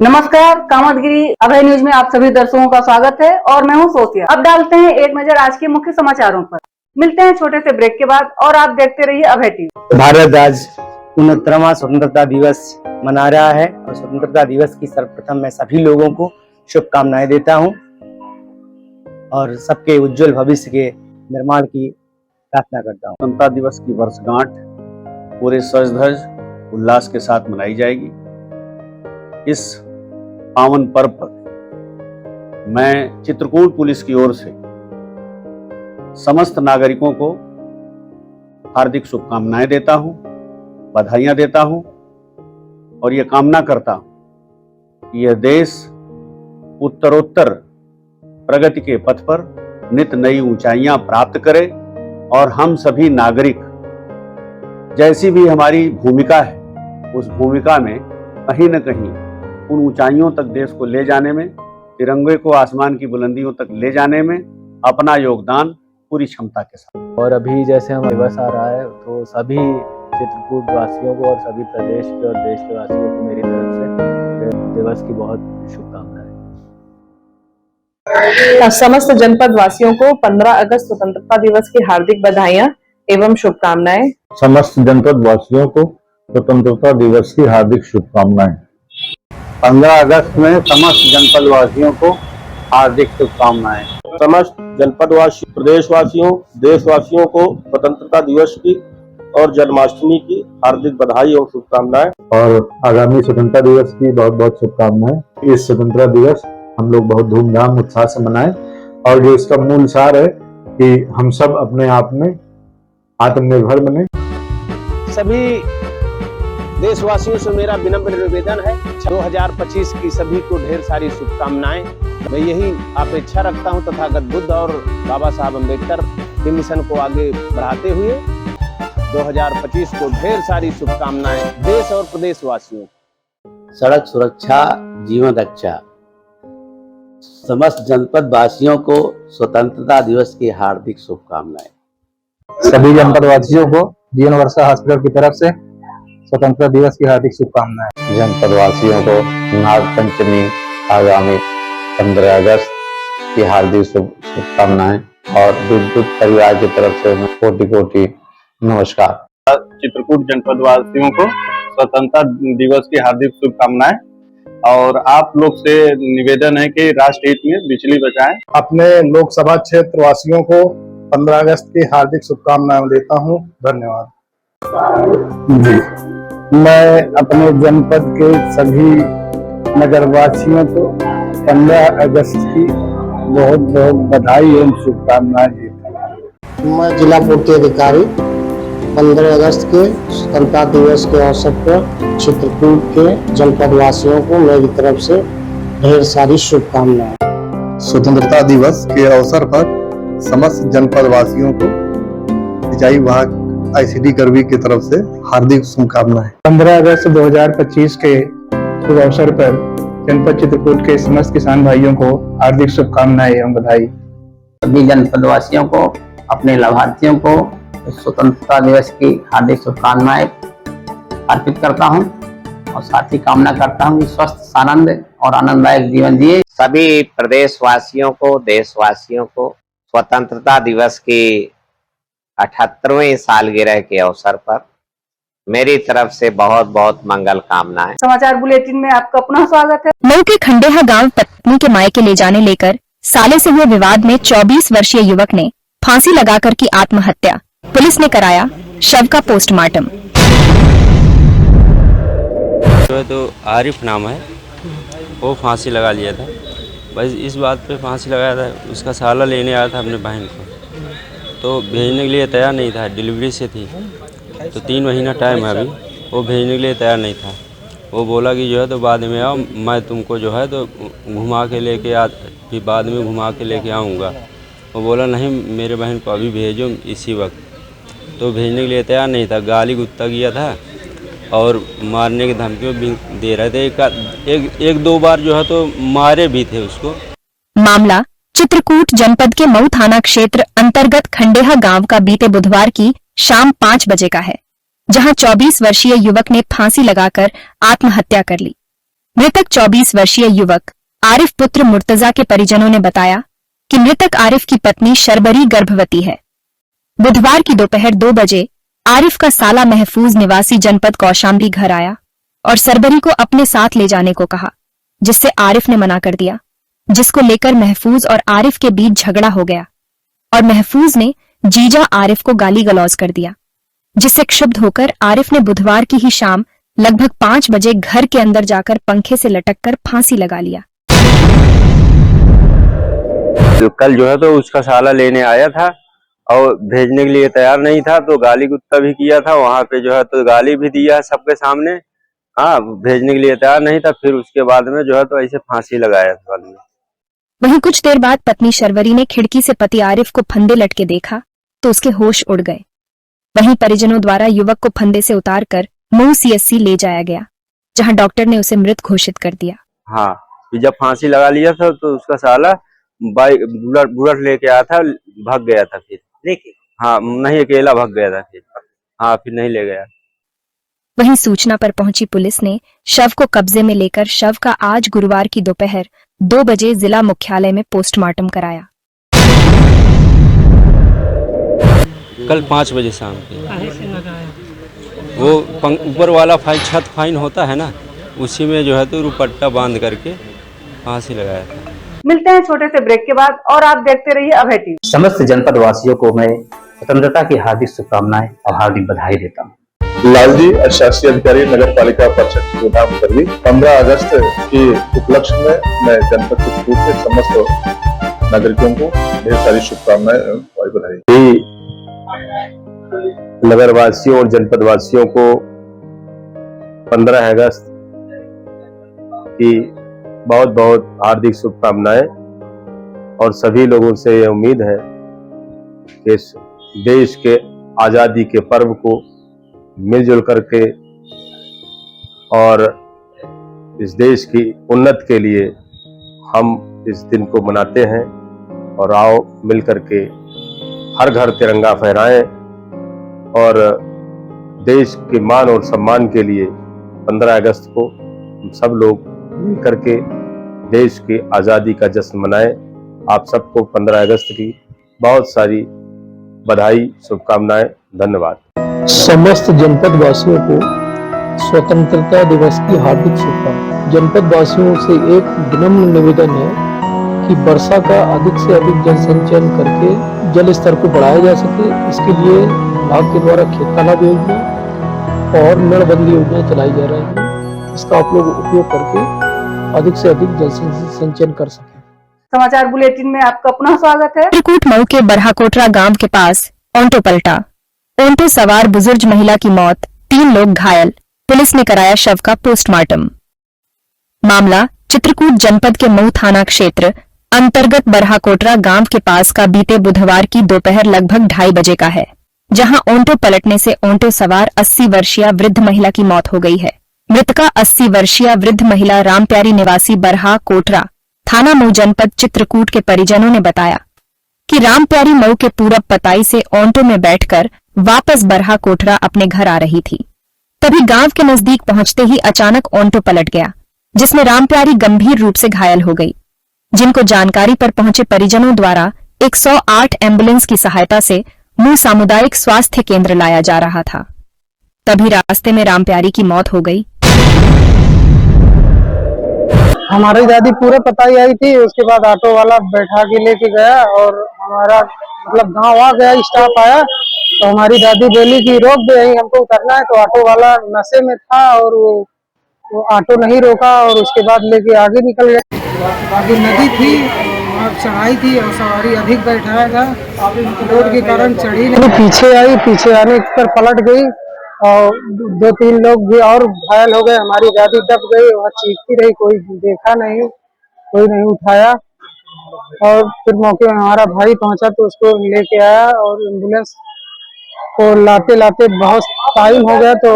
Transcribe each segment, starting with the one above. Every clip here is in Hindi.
नमस्कार, कामतगिरी अभय न्यूज में आप सभी दर्शकों का स्वागत है और मैं हूं सोफिया। अब डालते हैं एक नजर आज के मुख्य समाचारों पर। मिलते हैं छोटे से ब्रेक के बाद और आप देखते रहिए अभय टीवी। भारत आज 69वां स्वतंत्रता दिवस मना रहा है और स्वतंत्रता दिवस की सर्वप्रथम मैं सभी लोगों को शुभकामनाएं देता हूं और सबके उज्जवल भविष्य के निर्माण की प्रार्थना करता हूं। स्वतंत्रता दिवस की वर्षगांठ पूरे सज धज उल्लास के साथ मनाई जाएगी। इस पावन पर्व पर मैं चित्रकूट पुलिस की ओर से समस्त नागरिकों को हार्दिक शुभकामनाएं देता हूं, बधाइयां देता हूं और ये कामना करता हूं कि यह देश उत्तरोत्तर प्रगति के पथ पर नित नई ऊंचाइयां प्राप्त करे और हम सभी नागरिक जैसी भी हमारी भूमिका है उस भूमिका में कहीं न कहीं उन ऊंचाइयों तक देश को ले जाने में, तिरंगे को आसमान की बुलंदियों तक ले जाने में अपना योगदान पूरी क्षमता के साथ। और अभी जैसे हम दिवस आ रहा है तो सभी चित्रकूट वासियों को और सभी प्रदेश के और देश के वासियों को मेरी तरफ से दिवस की बहुत शुभकामनाएं। समस्त जनपद वासियों को 15 अगस्त स्वतंत्रता दिवस की हार्दिक बधाइयां एवं शुभकामनाएं। समस्त जनपद वासियों को स्वतंत्रता दिवस की हार्दिक शुभकामनाएं। 15 अगस्त में समस्त जनपद वासियों को हार्दिक शुभकामनाएं। समस्त जनपदवासी, प्रदेशवासियों, देशवासियों को स्वतंत्रता दिवस की और जन्माष्टमी की हार्दिक बधाई और शुभकामनाएं। और आगामी स्वतंत्रता दिवस की बहुत बहुत शुभकामनाएं। इस स्वतंत्रता दिवस हम लोग बहुत धूमधाम उत्साह से मनाएं और जो इसका मूल सार है कि हम सब अपने आप में आत्मनिर्भर बने। सभी देशवासियों से मेरा विनम्र निवेदन है 2025 की सभी को ढेर सारी शुभकामनाएं। मैं यही अपेक्षा रखता हूं तथागत बुद्ध और बाबा साहब अम्बेडकर के मिशन को आगे बढ़ाते हुए 2025 को ढेर सारी शुभकामनाएं देश और प्रदेशवासियों। सड़क सुरक्षा जीवन रक्षा। समस्त जनपद वासियों को स्वतंत्रता दिवस की हार्दिक शुभकामनाएं। सभी जनपद वासियों को जीवन वर्षा हॉस्पिटल की तरफ से स्वतंत्रता दिवस की हार्दिक शुभकामनाएं। जनपद वासियों को नाग पंचमी आगामी 15 अगस्त की हार्दिक शुभकामनाएं और विद्युत परिवार की तरफ से कोटि कोटि नमस्कार। चित्रकूट जनपद वासियों को स्वतंत्रता दिवस की हार्दिक शुभकामनाएं और आप लोग से निवेदन है कि राष्ट्र हित में बिजली बचाएं। अपने लोकसभा क्षेत्र वासियों को 15 अगस्त की हार्दिक शुभकामनाएं देता हूं। धन्यवाद। जी, मैं अपने जनपद के सभी नगरवासियों को 15 अगस्त की बहुत बहुत बधाई एवं शुभकामनाएं देता हूं। मैं जिला पूर्ति अधिकारी 15 अगस्त के स्वतंत्रता दिवस के अवसर पर चित्रकूट के जनपद वासियों को मेरी तरफ से ढेर सारी शुभकामनाएं। स्वतंत्रता दिवस के अवसर पर समस्त जनपद वासियों को सिंचाई विभाग ICD करवी की तरफ से हार्दिक शुभकामनाएं। 15 अगस्त 2025 के शुभ अवसर पर जनपद चित्रकूट के समस्त किसान भाइयों को हार्दिक शुभकामनाएं एवं बधाई। सभी जनपद वासियों को, अपने लाभार्थियों को स्वतंत्रता दिवस की हार्दिक शुभकामनाएं अर्पित करता हूं और साथ ही कामना करता हूं कि स्वस्थ, आनंद और आनंददायक जीवन जिए। सभी प्रदेशवासियों को, देशवासियों को स्वतंत्रता दिवस की 78वें सालगिरह के अवसर पर मेरी तरफ से बहुत बहुत मंगल कामनाएं। समाचार बुलेटिन में आपका पुनः स्वागत है। मऊ के खंडेहा गांव पत्नी के मायके ले जाने लेकर साले से हुए विवाद में 24 वर्षीय युवक ने फांसी लगाकर की आत्महत्या। पुलिस ने कराया शव का पोस्टमार्टम। तो आरिफ नाम है, वो फांसी लगा लिया था। बस इस बात पे फांसी लगाया था, उसका साला लेने आया था अपने बहन को, तो भेजने के लिए तैयार नहीं था। डिलीवरी से थी तो 3 महीना टाइम है अभी, वो भेजने के लिए तैयार नहीं था। वो बोला कि जो है तो बाद में आओ, मैं तुमको जो है तो घुमा के लेके आ, फिर बाद में घुमा के लेके आऊँगा। वो बोला नहीं, मेरे बहन को अभी भेजो इसी वक्त। तो भेजने के लिए तैयार नहीं था, गाली गुत्ता किया था और मारने की धमकियों भी दे रहे थे। एक दो बार जो है तो मारे भी थे उसको। मामला चित्रकूट जनपद के मऊ थाना क्षेत्र अंतर्गत खंडेहा गांव का बीते बुधवार की शाम 5 बजे का है, जहां 24 वर्षीय युवक ने फांसी लगाकर आत्महत्या कर ली। मृतक 24 वर्षीय युवक आरिफ पुत्र मुर्तजा के परिजनों ने बताया कि मृतक आरिफ की पत्नी शर्बरी गर्भवती है। बुधवार की दोपहर 2 बजे आरिफ का साला महफूज निवासी जनपद कौशाम्बी घर आया और सरबरी को अपने साथ ले जाने को कहा, जिससे आरिफ ने मना कर दिया, जिसको लेकर महफूज और आरिफ के बीच झगड़ा हो गया और महफूज ने जीजा आरिफ को गाली गलौज कर दिया, जिससे क्षुब्ध होकर आरिफ ने बुधवार की ही शाम लगभग 5 बजे घर के अंदर जाकर पंखे से लटककर फांसी लगा लिया। तो कल जो है तो उसका साला लेने आया था और भेजने के लिए तैयार नहीं था, तो गाली गुत्ता भी किया था वहां पे, जो है तो गाली भी दिया सबके सामने। हाँ, भेजने के लिए तैयार नहीं था। फिर उसके बाद में जो है तो ऐसे फांसी लगाया था। वहीं कुछ देर बाद पत्नी शर्वरी ने खिड़की से पति आरिफ को फंदे लटके देखा तो उसके होश उड़ गए। वहीं परिजनों द्वारा युवक को फंदे से उतारकर मऊ CSC ले जाया गया, जहां डॉक्टर ने उसे मृत घोषित कर दिया। हाँ, जब फांसी लगा लिया था तो उसका साला बुलेट लेके आया था, भाग गया था। फिर देखिए, हाँ, नहीं अकेला भाग गया था। फिर नहीं ले गया। वहीं सूचना पर पहुंची पुलिस ने शव को कब्जे में लेकर शव का आज गुरुवार की दोपहर 2 बजे जिला मुख्यालय में पोस्टमार्टम कराया। कल 5 बजे शाम के वो ऊपर वाला छत फाइन होता है ना, उसी में जो है तो रुपट्टा बांध करके फांसी लगाया था। मिलते हैं छोटे से ब्रेक के बाद और आप देखते रहिए अभय टीवी। समस्त जनपद वासियों को मैं स्वतंत्रता की हार्दिक शुभकामनाएं और हार्दिक बधाई देता हूँ। लालजी शासकीय अधिकारी नगर पालिका परिषद चुनाव कर्मी 15 अगस्त के उपलक्ष्य में मैं जनपद चित्रकूट के समस्त नागरिकों को ढेर सारी शुभकामनाएं और बधाई। नगर वासियों और जनपद वासियों को 15 अगस्त की बहुत बहुत हार्दिक शुभकामनाएं और सभी लोगों से ये उम्मीद है कि इस देश के आजादी के पर्व को मिलजुल करके और इस देश की उन्नति के लिए हम इस दिन को मनाते हैं। और आओ मिल करके हर घर तिरंगा फहराएं और देश के मान और सम्मान के लिए 15 अगस्त को हम सब लोग मिल करके देश की आज़ादी का जश्न मनाएं। आप सबको 15 अगस्त की बहुत सारी बधाई, शुभकामनाएं, धन्यवाद। समस्त जनपद वासियों को स्वतंत्रता दिवस की हार्दिक शुभकामनाएं। जनपद वासियों से एक विनम्र निवेदन है कि वर्षा का अधिक से अधिक जल संचयन करके जल स्तर को बढ़ाया जा सके। इसके लिए विभाग के द्वारा खेत तालाब योजना और नलबंदी योजना चलाई जा रही है। इसका आप लोग उपयोग करके अधिक से अधिक जल संचयन कर सके। समाचार बुलेटिन में आपका पुनः स्वागत है। चित्रकूट मऊ के बरहाकोटरा गांव के पास ऑटो पलटा, ऑटो सवार बुजुर्ग महिला की मौत, 3 लोग घायल, पुलिस ने कराया शव का पोस्टमार्टम। मामला चित्रकूट जनपद के मऊ थाना क्षेत्र अंतर्गत बरहाकोटरा गांव के पास का बीते बुधवार की दोपहर लगभग 2:30 बजे का है, जहां ऑटो पलटने से ऑटो सवार 80 वर्षीय वृद्ध महिला की मौत हो गई है। मृतका 80 वर्षीय वृद्ध महिला रामप्यारी निवासी बरहाकोटरा थाना मऊ जनपद चित्रकूट के परिजनों ने बताया कि रामप्यारी मऊ के पूरब पताई से ऑटो में बैठकर वापस बरहाकोटरा अपने घर आ रही थी। तभी गांव के नजदीक पहुंचते ही अचानक ऑटो पलट गया, जिसमें रामप्यारी गंभीर रूप से घायल हो गई, जिनको जानकारी पर पहुंचे परिजनों द्वारा 108 एम्बुलेंस की सहायता से मऊ सामुदायिक स्वास्थ्य केंद्र लाया जा रहा था। तभी रास्ते में रामप्यारी की मौत हो गई। हमारी दादी पूरे पताई आई थी, उसके बाद ऑटो वाला बैठा के लेके गया और हमारा मतलब गांव आ गया, स्टाफ आया तो हमारी दादी बोली कि रोक दे, यहीं हमको उतरना है। तो ऑटो वाला नशे में था और वो ऑटो नहीं रोका और उसके बाद लेके आगे निकल गया। आगे नदी थी और चढ़ाई थी और सवारी अधिक बैठाया था, रोड के कारण चढ़ी नहीं। पीछे आई, पीछे आने पर पलट गई और 2-3 लोग भी और घायल हो गए। हमारी दादी दब गई, वहाँ चीखती रही, कोई देखा नहीं, कोई नहीं उठाया। और फिर मौके में हमारा भाई पहुंचा तो उसको लेके आया और एम्बुलेंस को लाते लाते बहुत टाइम हो गया तो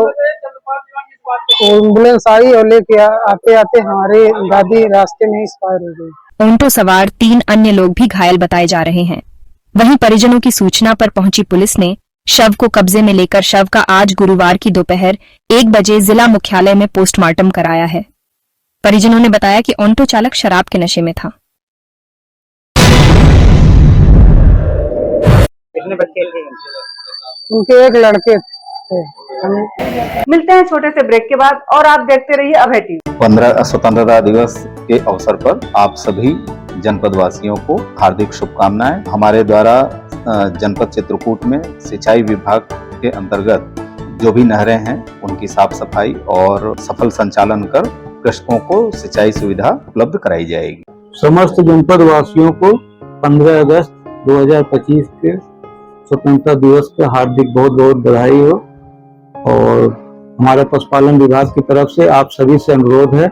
एम्बुलेंस आई और लेके आते आते हमारे दादी रास्ते में एक्सपायर हो गई। ऑटो सवार 3 अन्य लोग भी घायल बताए जा रहे हैं। वहीं परिजनों की सूचना पर पहुंची पुलिस ने शव को कब्जे में लेकर शव का आज गुरुवार की दोपहर 1 बजे जिला मुख्यालय में पोस्टमार्टम कराया है। परिजनों ने बताया कि ऑटो चालक शराब के नशे में था। कितने बच्चे थे? उनके एक लड़के थे। मिलते हैं छोटे से ब्रेक के बाद और आप देखते रहिए अभय टीवी। 15 स्वतंत्रता दिवस के अवसर पर आप सभी जनपद वासियों को हार्दिक शुभकामनाएं। हमारे द्वारा जनपद चित्रकूट में सिंचाई विभाग के अंतर्गत जो भी नहरें हैं उनकी साफ सफाई और सफल संचालन कर कृषकों को सिंचाई सुविधा उपलब्ध कराई जाएगी। समस्त जनपद वासियों को 15 अगस्त 2025 के स्वतंत्रता दिवस पर हार्दिक बहुत बहुत बधाई हो। और हमारे पशुपालन विभाग की तरफ से आप सभी से अनुरोध है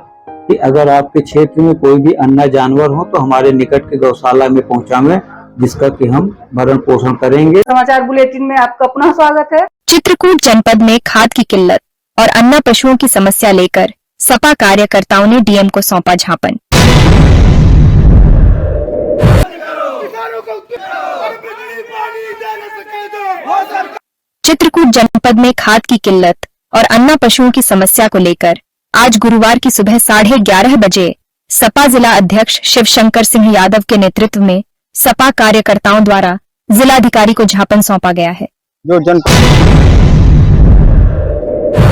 कि अगर आपके क्षेत्र में कोई भी अन्य जानवर हो तो हमारे निकट के गौशाला में पहुंचाएं, जिसका कि हम भरण पोषण करेंगे। समाचार बुलेटिन में आपका पुनः स्वागत है। चित्रकूट जनपद में खाद की किल्लत और अन्य पशुओं की समस्या लेकर सपा कार्यकर्ताओं ने डीएम को सौंपा ज्ञापन। चित्रकूट जनपद में खाद की किल्लत और अन्य पशुओं की समस्या को लेकर आज गुरुवार की सुबह 11:30 बजे सपा जिला अध्यक्ष शिवशंकर सिंह यादव के नेतृत्व में सपा कार्यकर्ताओं द्वारा जिलाधिकारी को ज्ञापन सौंपा गया है। जो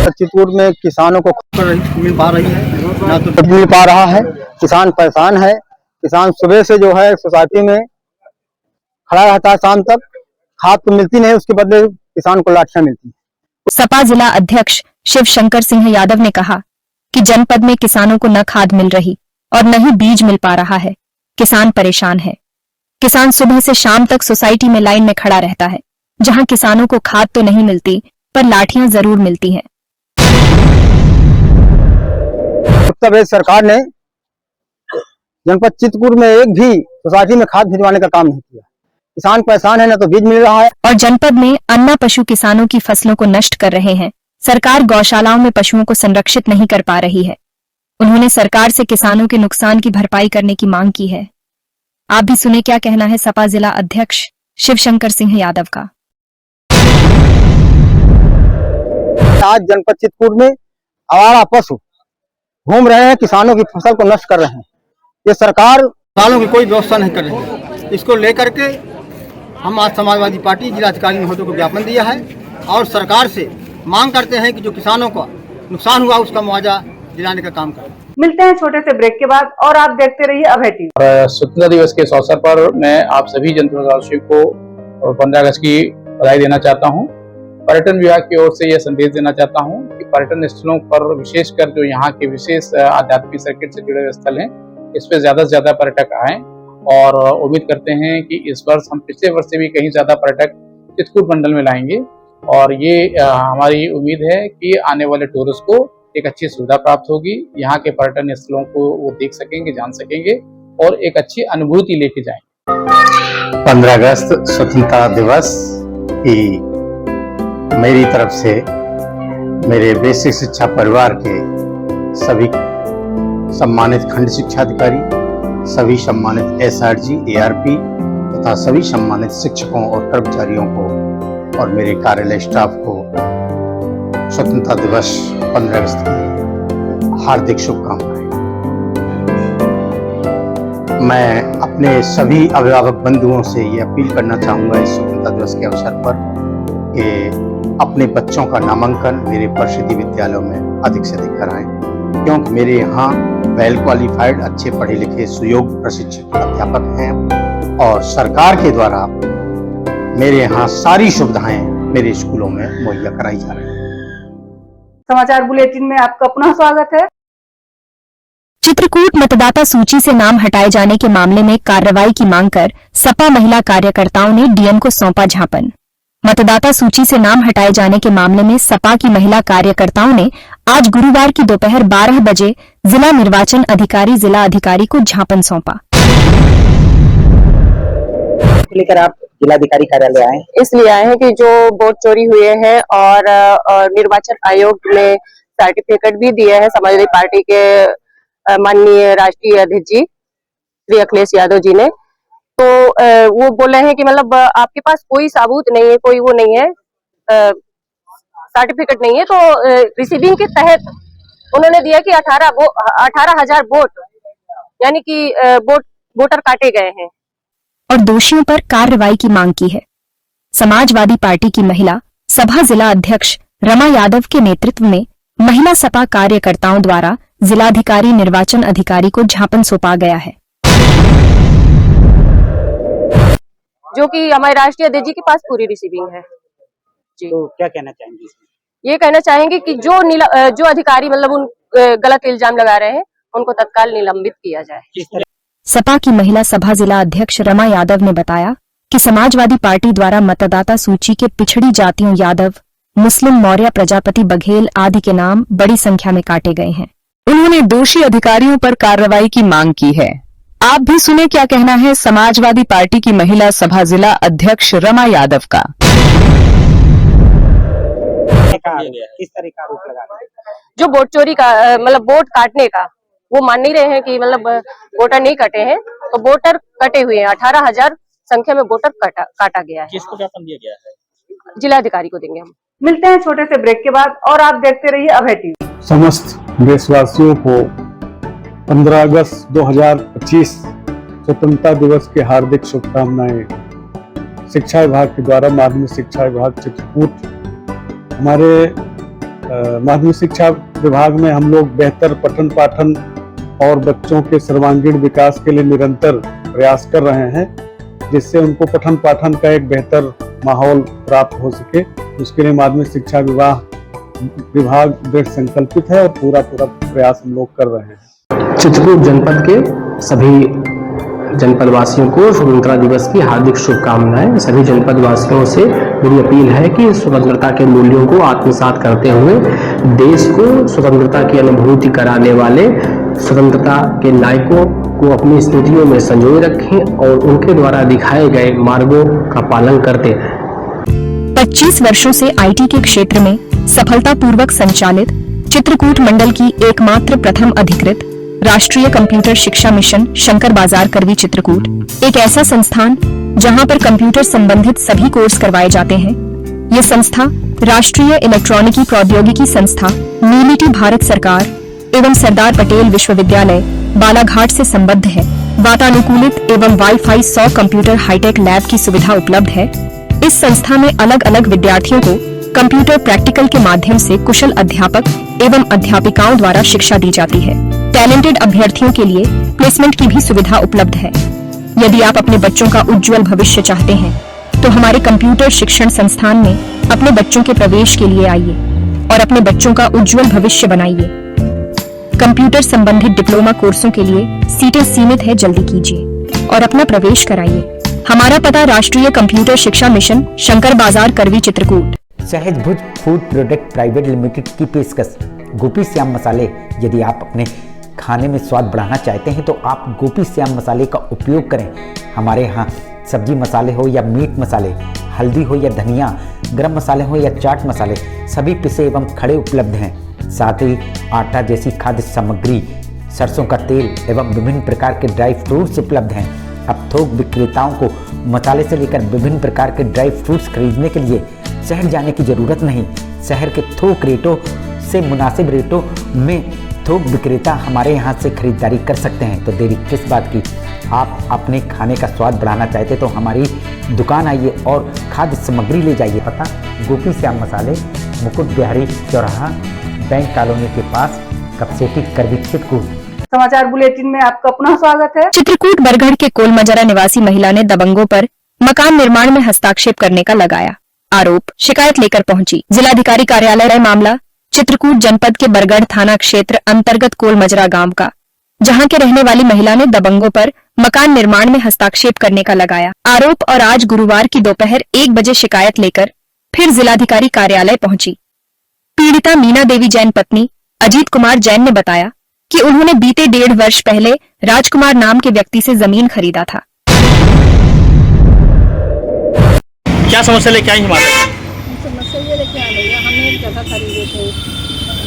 चित्रकूट में किसानों को मिल पा रही है ना तो मिल पा रहा है, किसान परेशान है। किसान सुबह से जो है सोसाइटी में खड़ा रहता है, शाम तक खाद तो मिलती नहीं, उसके बदले किसान को लाठियां मिलती है। सपा जिला अध्यक्ष शिवशंकर सिंह यादव ने कहा कि जनपद में किसानों को न खाद मिल रही और न ही बीज मिल पा रहा है। किसान परेशान है। किसान सुबह से शाम तक सोसाइटी में लाइन में खड़ा रहता है, जहां किसानों को खाद तो नहीं मिलती पर लाठियां जरूर मिलती हैं। सरकार ने जनपद चित्रकूट में एक भी सोसाइटी में खाद भिजवाने का काम नहीं किया। किसान परेशान है, ना तो बीज मिल रहा है। और जनपद में अन्य पशु किसानों की फसलों को नष्ट कर रहे हैं। सरकार गौशालाओं में पशुओं को संरक्षित नहीं कर पा रही है। उन्होंने सरकार से किसानों के नुकसान की भरपाई करने की मांग की है। आप भी सुने क्या कहना है सपा जिला अध्यक्ष शिवशंकर सिंह यादव का। आज जनपद चित्रकूट में आवारा पशु घूम रहे हैं, किसानों की फसल को नष्ट कर रहे हैं। ये सरकार किसानों की कोई व्यवस्था नहीं कर रही है। इसको लेकर के हम आज समाजवादी पार्टी जिलाधिकारी महोदय को ज्ञापन दिया है और सरकार से मांग करते हैं कि जो किसानों का नुकसान हुआ उसका मुआवजा दिलाने का काम करें। मिलते हैं छोटे से ब्रेक के बाद और आप देखते रहिए अभय टीवी। स्वतंत्रता दिवस के इस अवसर पर मैं आप सभी जनपदवासियों को 15 अगस्त की बधाई देना चाहता हूं। पर्यटन विभाग की ओर से यह संदेश देना चाहता हूं कि पर्यटन स्थलों पर विशेषकर जो यहाँ के विशेष आध्यात्मिक सर्किट से जुड़े हुए स्थल हैं, इस पे ज्यादा से ज्यादा पर्यटक आए और उम्मीद करते हैं कि इस वर्ष हम पिछले वर्ष से भी कहीं ज्यादा पर्यटक चित्रकूट मंडल में लाएंगे। और ये हमारी उम्मीद है कि आने वाले टूरिस्ट को एक अच्छी सुविधा प्राप्त होगी। यहाँ के पर्यटन स्थलों को वो देख सकेंगे, जान सकेंगे और एक अच्छी अनुभूति लेके जाएंगे। 15 अगस्त स्वतंत्रता दिवस की मेरी तरफ से मेरे बेसिक शिक्षा परिवार के सभी सम्मानित खंड शिक्षा अधिकारी, सभी सम्मानित एसआरजी, एआरपी तथा सभी सम्मानित शिक्षकों और कर्मचारियों को और मेरे कार्यालय स्टाफ को स्वतंत्रता दिवस 15 अगस्त की हार्दिक शुभकामनाएं। मैं अपने सभी अभिभावक बंधुओं से ये अपील करना चाहूँगा इस स्वतंत्रता दिवस के अवसर पर कि अपने बच्चों का नामांकन मेरे परिषदीय विद्यालयों में अधिक से अधिक कराएं, क्योंकि मेरे यहाँ वेल क्वालिफाइड, अच्छे पढ़े लिखे, सुयोग्य प्रशिक्षित अध्यापक हैं और सरकार के द्वारा मेरे यहाँ सारी सुविधाएं मेरे स्कूलों में मुहैया कराई जा रही हैं। समाचार बुलेटिन में आपका पुनः स्वागत है। चित्रकूट मतदाता सूची से नाम हटाए जाने के मामले में कार्रवाई की मांग कर सपा महिला कार्यकर्ताओं ने डीएम को सौंपा ज्ञापन। मतदाता सूची से नाम हटाए जाने के मामले में सपा की महिला कार्यकर्ताओं ने आज गुरुवार की दोपहर 12 बजे जिला निर्वाचन अधिकारी जिला अधिकारी को ज्ञापन सौंपा। लेकर आप जिलाधिकारी कार्यालय आए? इसलिए आए हैं कि जो वोट चोरी हुए हैं और निर्वाचन आयोग ने सर्टिफिकेट भी दिए हैं समाजवादी पार्टी के माननीय राष्ट्रीय अध्यक्ष जी श्री अखिलेश यादव जी ने, तो वो बोल रहे हैं कि मतलब आपके पास कोई सबूत नहीं है, कोई वो नहीं है, सर्टिफिकेट नहीं है, तो रिसीविंग के तहत उन्होंने दिया कि 18,000 वोट यानी कि वोटर काटे गए हैं और दोषियों पर कार्रवाई की मांग की है। समाजवादी पार्टी की महिला सभा जिला अध्यक्ष रमा यादव के नेतृत्व में महिला सपा कार्यकर्ताओं द्वारा जिलाधिकारी निर्वाचन अधिकारी को ज्ञापन सौंपा गया है, जो कि हमारे राष्ट्रीय अध्यक्ष जी के पास पूरी रिसीविंग है जी। तो क्या कहना चाहेंगे इसमें? ये कहना चाहेंगे कि जो अधिकारी मतलब उन गलत इल्जाम लगा रहे हैं उनको तत्काल निलंबित किया जाए। सपा की महिला सभा जिला अध्यक्ष रमा यादव ने बताया कि समाजवादी पार्टी द्वारा मतदाता सूची के पिछड़ी जातियों यादव, मुस्लिम, मौर्य, प्रजापति, बघेल आदि के नाम बड़ी संख्या में काटे गए हैं। उन्होंने दोषी अधिकारियों पर कार्रवाई की मांग की है। आप भी सुने क्या कहना है समाजवादी पार्टी की महिला सभा जिला अध्यक्ष रमा यादव का। किस तरह का आरोप लगा रहे हैं? जो वोट चोरी का मतलब वोट काटने का वो मान नहीं रहे हैं कि मतलब वोटर नहीं कटे हैं, तो वोटर कटे हुए हैं। 18,000 संख्या में वोटर काटा गया है। किसको ज्ञापन दिया गया है? जिलाधिकारी को देंगे हम। मिलते हैं छोटे से ब्रेक के बाद और आप देखते रहिए अभय टीवी। समस्त देशवासियों को 15 अगस्त 2025 स्वतंत्रता दिवस की हार्दिक शुभकामनाएं। शिक्षा विभाग के द्वारा माध्यमिक शिक्षा विभाग चित्रकूट, हमारे माध्यमिक शिक्षा विभाग में हम लोग बेहतर पठन पाठन और बच्चों के सर्वांगीण विकास के लिए निरंतर प्रयास कर रहे हैं, जिससे उनको पठन पाठन का एक बेहतर माहौल प्राप्त हो सके। उसके लिए माध्यमिक शिक्षा विभाग दृढ़ संकल्पित है और पूरा प्रयास हम लोग कर रहे हैं। चित्रकूट जनपद के सभी जनपद वासियों को स्वतंत्रता दिवस की हार्दिक शुभकामनाएं। सभी जनपद वासियों से मेरी अपील है कि स्वतंत्रता के मूल्यों को आत्मसात करते हुए देश को स्वतंत्रता की अनुभूति कराने वाले स्वतंत्रता के नायकों को अपनी स्मृतियों में संजोए रखें और उनके द्वारा दिखाए गए मार्गों का पालन करते हैं। 25 वर्षों से आईटी के क्षेत्र में सफलतापूर्वक संचालित चित्रकूट मंडल की एकमात्र प्रथम अधिकृत राष्ट्रीय कंप्यूटर शिक्षा मिशन शंकर बाजार करवी चित्रकूट एक ऐसा संस्थान जहां पर कंप्यूटर संबंधित सभी कोर्स करवाए जाते हैं। ये संस्था राष्ट्रीय इलेक्ट्रॉनिकी प्रौद्योगिकी संस्था, नीलिटी भारत सरकार एवं सरदार पटेल विश्वविद्यालय बालाघाट से संबद्ध है। वातानुकूलित एवं वाईफाई 100 कंप्यूटर हाईटेक लैब की सुविधा उपलब्ध है। इस संस्था में अलग अलग विद्यार्थियों को कंप्यूटर प्रैक्टिकल के माध्यम से कुशल अध्यापक एवं अध्यापिकाओं द्वारा शिक्षा दी जाती है। टैलेंटेड अभ्यर्थियों के लिए प्लेसमेंट की भी सुविधा उपलब्ध है। यदि आप अपने बच्चों का उज्जवल भविष्य चाहते हैं तो हमारे कंप्यूटर शिक्षण संस्थान में अपने बच्चों के प्रवेश के लिए आइए और अपने बच्चों का उज्जवल भविष्य बनाइए। कंप्यूटर संबंधित डिप्लोमा कोर्सों के लिए सीटें सीमित है, जल्दी कीजिए और अपना प्रवेश कराइए। हमारा पता राष्ट्रीय कंप्यूटर शिक्षा मिशन शंकर बाजार करवी चित्रकूट। सहज भुज फूड प्रोडक्ट प्राइवेट लिमिटेड की पेशकश गोपी श्याम मसाले। यदि आप अपने खाने में स्वाद बढ़ाना चाहते हैं तो आप गोपी श्याम मसाले का उपयोग करें। हमारे यहाँ सब्जी मसाले हो या मीट मसाले, हल्दी हो या धनिया, गरम मसाले हो या चाट मसाले, सभी पिसे एवं खड़े उपलब्ध हैं। साथ ही आटा जैसी खाद्य सामग्री, सरसों का तेल एवं विभिन्न प्रकार के ड्राई फ्रूट्स उपलब्ध हैं। अब थोक विक्रेताओं को मसाले से लेकर विभिन्न प्रकार के ड्राई फ्रूट्स खरीदने के लिए शहर जाने की जरूरत नहीं। शहर के थोक रेटों से मुनासिब रेटों में थोक विक्रेता हमारे यहाँ से खरीदारी कर सकते हैं। तो देरी किस बात की, आप अपने खाने का स्वाद बढ़ाना चाहते तो हमारी दुकान आइए और खाद्य सामग्री ले जाइए। पता गोपी श्याम मसाले, मुकुट बिहारी चौराहा, बैंक कॉलोनी के पास, कपसेटी करवी चित्रकूट। समाचार बुलेटिन में आपका पुनः स्वागत है। चित्रकूट बरगढ़ के कोलमजरा निवासी महिला ने दबंगों पर मकान निर्माण में हस्ताक्षेप करने का लगाया आरोप। शिकायत लेकर पहुंची जिलाधिकारी कार्यालय। मामला चित्रकूट जनपद के बरगढ़ थाना क्षेत्र अंतर्गत कोलमजरा गांव का, जहां के रहने वाली महिला ने दबंगों पर मकान निर्माण में हस्ताक्षेप करने का लगाया आरोप और आज गुरुवार की दोपहर 1 बजे शिकायत लेकर फिर जिलाधिकारी कार्यालय पहुंची। पीड़िता मीना देवी जैन पत्नी अजीत कुमार जैन ने बताया कि उन्होंने बीते 1.5 वर्ष पहले राजकुमार नाम के व्यक्ति से जमीन खरीदा था। क्या समस्या लेके आई हमारे? समस्या ये लेके आ रही है, हमने एक जगह खरीदे थे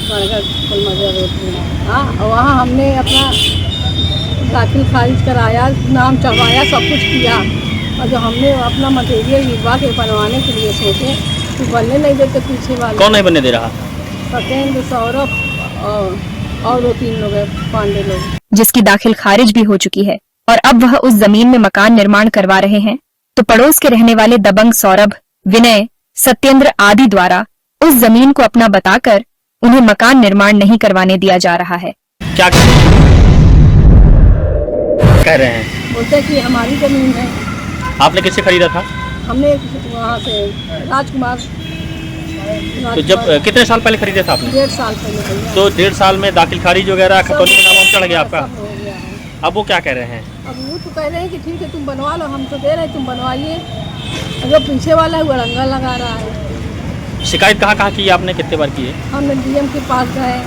कोलमजरा रोड में। हाँ, वहाँ हमने अपना दाखिल खारिज कराया, नाम चढ़वाया, सब कुछ किया और जो हमने अपना मटेरियल विभाग के बनवाने के लिए सोचे तो बनने नहीं देते पीछे वाले। कौन नहीं बनने दे रहा? सत्येंद्र, सौरभ और और 2-3 लोग हैं पांडे लोग। जिसकी दाखिल खारिज भी हो चुकी है और अब वह उस जमीन में मकान निर्माण करवा रहे हैं, तो पड़ोस के रहने वाले दबंग सौरभ, विनय, सत्येंद्र आदि द्वारा उस जमीन को अपना बताकर उन्हें मकान निर्माण नहीं करवाने दिया जा रहा है। क्या कह रहे हैं? बोलते हैं कि हमारी जमीन है। आपने किससे खरीदा था? हमने वहाँ से राजकुमार। तो जब कितने साल पहले खरीदा था आपने? 1.5 साल पहले भैया। तो 1.5 साल में दाखिल खारिज वगैरह खतौनी में नाम चढ़ गया आपका? सब हो गया है। अब वो क्या कह रहे हैं? अब वो तो कह रहे हैं कि ठीक है तुम बनवा लो, हम तो दे रहे हैं, तुम बनवाइए। जो पीछे वाला है वो रंगा लगा रहा है। शिकायत कहाँ की आपने, कितने बार की है? हमने डीएम के पास गए,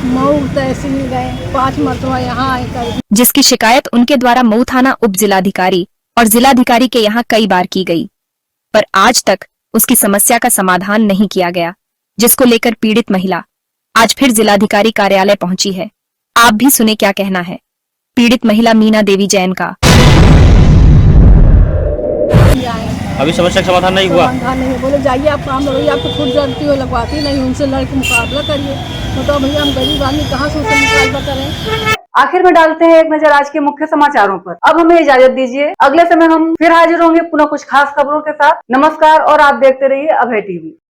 मऊ तहसील गए, 5 मरतबा यहाँ आए कर। जिसकी शिकायत उनके द्वारा मऊ थाना उप जिलाधिकारी और जिलाधिकारी के यहाँ कई बार की गई, पर आज तक उसकी समस्या का समाधान नहीं किया गया, जिसको लेकर पीड़ित महिला आज फिर जिलाधिकारी कार्यालय पहुंची है। आप भी सुने क्या कहना है पीड़ित महिला मीना देवी जैन का। अभी समस्या का समाधान नहीं हुआ? समाधान नहीं, बोले जाइए आप काम लगाइए, आप तो खुद जानती हो लगवाती नहीं, उनसे लड़के मुकाबला करिए। बताओ भैया हम गरीब आदमी कहाँ से उनसे मुकाबला करें। आखिर में डालते हैं एक नजर आज के मुख्य समाचारों पर। अब हमें इजाजत दीजिए, अगले समय हम फिर हाजिर होंगे पुनः कुछ खास खबरों के साथ। नमस्कार और आप देखते रहिए अभय टीवी।